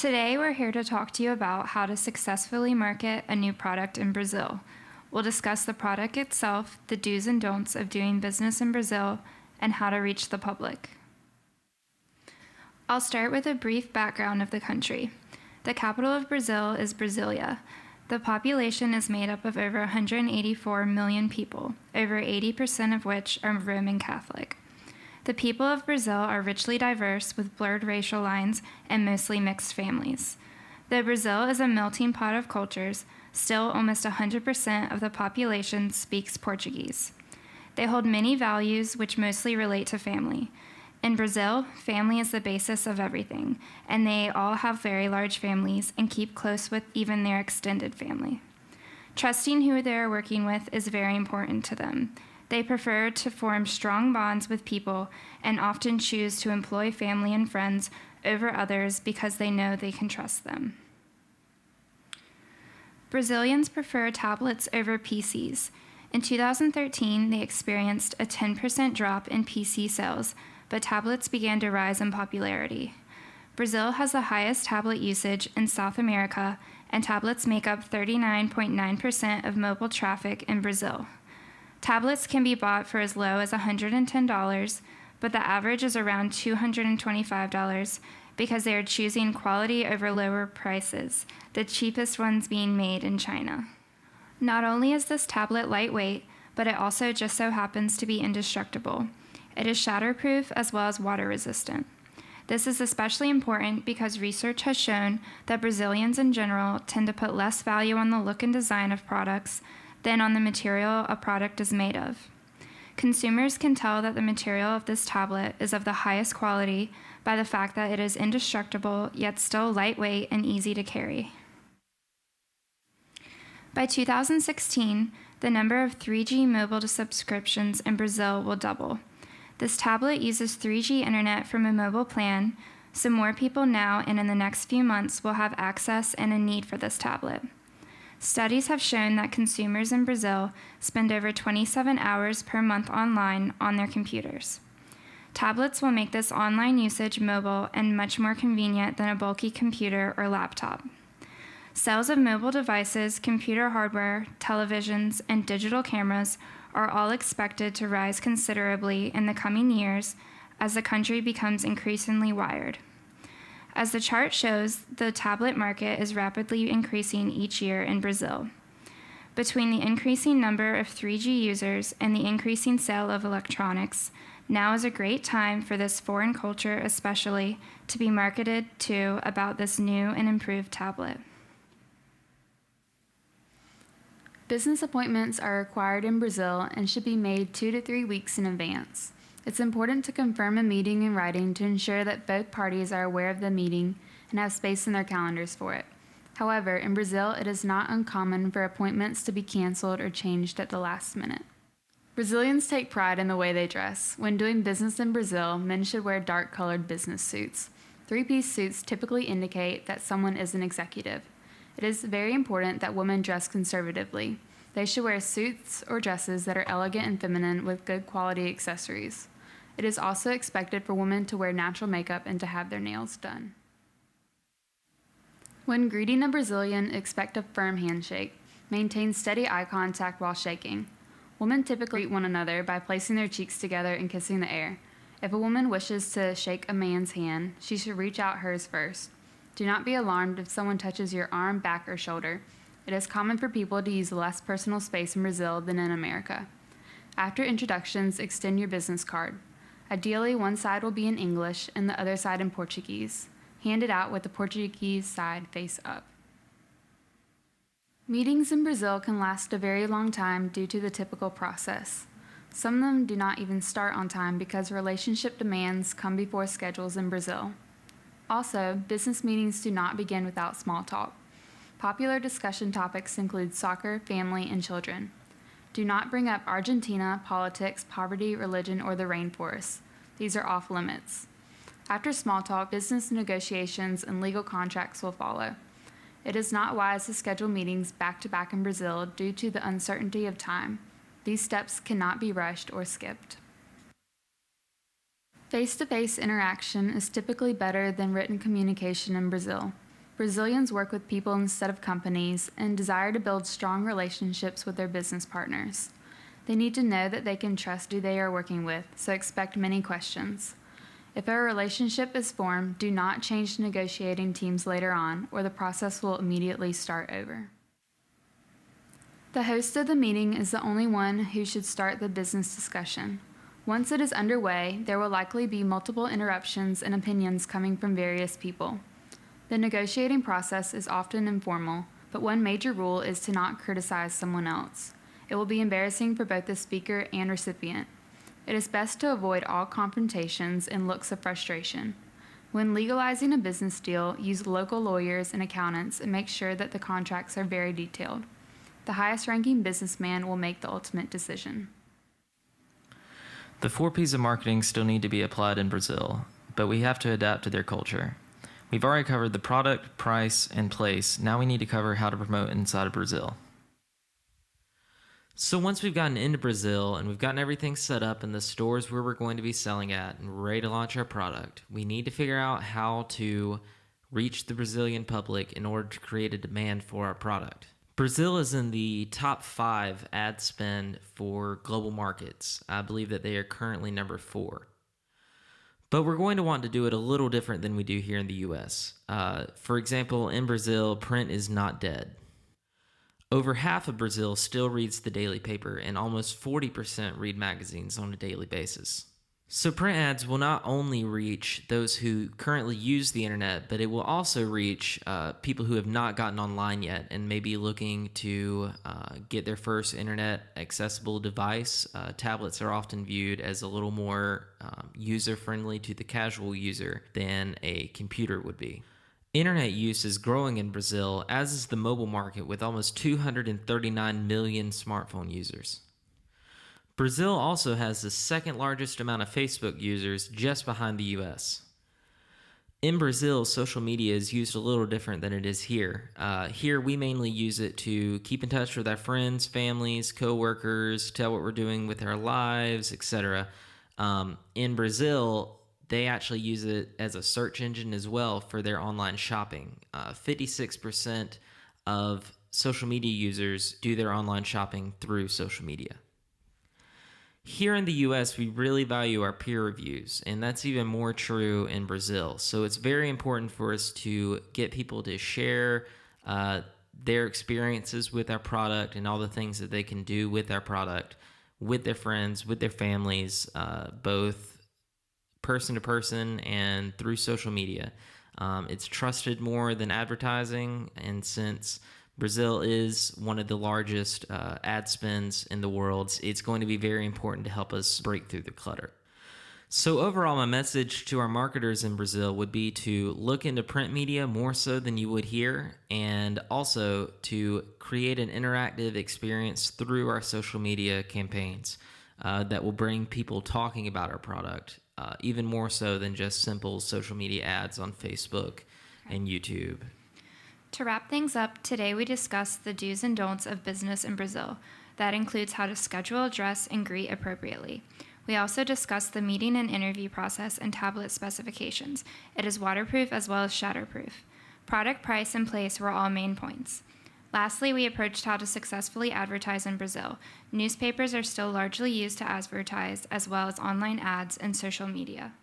Today, we're here to talk to you about how to successfully market a new product in Brazil. We'll discuss the product itself, the do's and don'ts of doing business in Brazil, and how to reach the public. I'll start with a brief background of the country. The capital of Brazil is Brasilia. The population is made up of over 184 million people, over 80% of which are Roman Catholic. The people of Brazil are richly diverse with blurred racial lines and mostly mixed families. Though Brazil is a melting pot of cultures, still almost 100% of the population speaks Portuguese. They hold many values which mostly relate to family. In Brazil, family is the basis of everything, and they all have very large families and keep close with even their extended family. Trusting who they are working with is very important to them. They prefer to form strong bonds with people and often choose to employ family and friends over others because they know they can trust them. Brazilians prefer tablets over PCs. In 2013, they experienced a 10% drop in PC sales, but tablets began to rise in popularity. Brazil has the highest tablet usage in South America, and tablets make up 39.9% of mobile traffic in Brazil. Tablets can be bought for as low as $110, but the average is around $225 because they are choosing quality over lower prices, the cheapest ones being made in China. Not only is this tablet lightweight, but it also just so happens to be indestructible. It is shatterproof as well as water resistant. This is especially important because research has shown that Brazilians in general tend to put less value on the look and design of products than on the material a product is made of. Consumers can tell that the material of this tablet is of the highest quality by the fact that it is indestructible yet still lightweight and easy to carry. By 2016, the number of 3G mobile subscriptions in Brazil will double. This tablet uses 3G internet from a mobile plan, so more people now and in the next few months will have access and a need for this tablet. Studies have shown that consumers in Brazil spend over 27 hours per month online on their computers. Tablets will make this online usage mobile and much more convenient than a bulky computer or laptop. Sales of mobile devices, computer hardware, televisions, and digital cameras are all expected to rise considerably in the coming years as the country becomes increasingly wired. As the chart shows, the tablet market is rapidly increasing each year in Brazil. Between the increasing number of 3G users and the increasing sale of electronics, now is a great time for this foreign culture especially to be marketed to about this new and improved tablet. Business appointments are required in Brazil and should be made 2 to 3 weeks in advance. It's important to confirm a meeting in writing to ensure that both parties are aware of the meeting and have space in their calendars for it. However, in Brazil, it is not uncommon for appointments to be canceled or changed at the last minute. Brazilians take pride in the way they dress. When doing business in Brazil, men should wear dark-colored business suits. 3-piece suits typically indicate that someone is an executive. It is very important that women dress conservatively. They should wear suits or dresses that are elegant and feminine with good quality accessories. It is also expected for women to wear natural makeup and to have their nails done. When greeting a Brazilian, expect a firm handshake. Maintain steady eye contact while shaking. Women typically greet one another by placing their cheeks together and kissing the air. If a woman wishes to shake a man's hand, she should reach out hers first. Do not be alarmed if someone touches your arm, back, or shoulder. It is common for people to use less personal space in Brazil than in America. After introductions, extend your business card. Ideally, one side will be in English and the other side in Portuguese. Hand it out with the Portuguese side face up. Meetings in Brazil can last a very long time due to the typical process. Some of them do not even start on time because relationship demands come before schedules in Brazil. Also, business meetings do not begin without small talk. Popular discussion topics include soccer, family, and children. Do not bring up Argentina, politics, poverty, religion, or the rainforest. These are off limits. After small talk, business negotiations and legal contracts will follow. It is not wise to schedule meetings back-to-back in Brazil due to the uncertainty of time. These steps cannot be rushed or skipped. Face-to-face interaction is typically better than written communication in Brazil. Brazilians work with people instead of companies and desire to build strong relationships with their business partners. They need to know that they can trust who they are working with, so expect many questions. If a relationship is formed, do not change negotiating teams later on, or the process will immediately start over. The host of the meeting is the only one who should start the business discussion. Once it is underway, there will likely be multiple interruptions and opinions coming from various people. The negotiating process is often informal, but one major rule is to not criticize someone else. It will be embarrassing for both the speaker and recipient. It is best to avoid all confrontations and looks of frustration. When legalizing a business deal, use local lawyers and accountants and make sure that the contracts are very detailed. The highest-ranking businessman will make the ultimate decision. The 4 P's of marketing still need to be applied in Brazil, but we have to adapt to their culture. We've already covered the product, price, and place. Now we need to cover how to promote inside of Brazil. So once we've gotten into Brazil and we've gotten everything set up in the stores where we're going to be selling at and we're ready to launch our product, we need to figure out how to reach the Brazilian public in order to create a demand for our product. Brazil is in the top 5 ad spend for global markets. I believe that they are currently number 4. But we're going to want to do it a little different than we do here in the US. For example, in Brazil, print is not dead. Over half of Brazil still reads the daily paper, and almost 40% read magazines on a daily basis. So print ads will not only reach those who currently use the internet, but it will also reach people who have not gotten online yet and may be looking to get their first internet accessible device. Tablets are often viewed as a little more user-friendly to the casual user than a computer would be. Internet use is growing in Brazil, as is the mobile market, with almost 239 million smartphone users. Brazil also has the second largest amount of Facebook users, just behind the US. In Brazil, social media is used a little different than it is here. Here, we mainly use it to keep in touch with our friends, families, coworkers, tell what we're doing with our lives, etc. In Brazil, they actually use it as a search engine as well for their online shopping. 56% of social media users do their online shopping through social media. Here in the US, we really value our peer reviews, and that's even more true in Brazil. So it's very important for us to get people to share their experiences with our product and all the things that they can do with our product, with their friends, with their families, both person to person and through social media. It's trusted more than advertising, and since Brazil is one of the largest ad spends in the world, it's going to be very important to help us break through the clutter. So overall, my message to our marketers in Brazil would be to look into print media more so than you would here, and also to create an interactive experience through our social media campaigns that will bring people talking about our product, even more so than just simple social media ads on Facebook and YouTube. To wrap things up, today we discussed the do's and don'ts of business in Brazil. That includes how to schedule, dress, and greet appropriately. We also discussed the meeting and interview process and tablet specifications. It is waterproof as well as shatterproof. Product, price, and place were all main points. Lastly, we approached how to successfully advertise in Brazil. Newspapers are still largely used to advertise, as well as online ads and social media.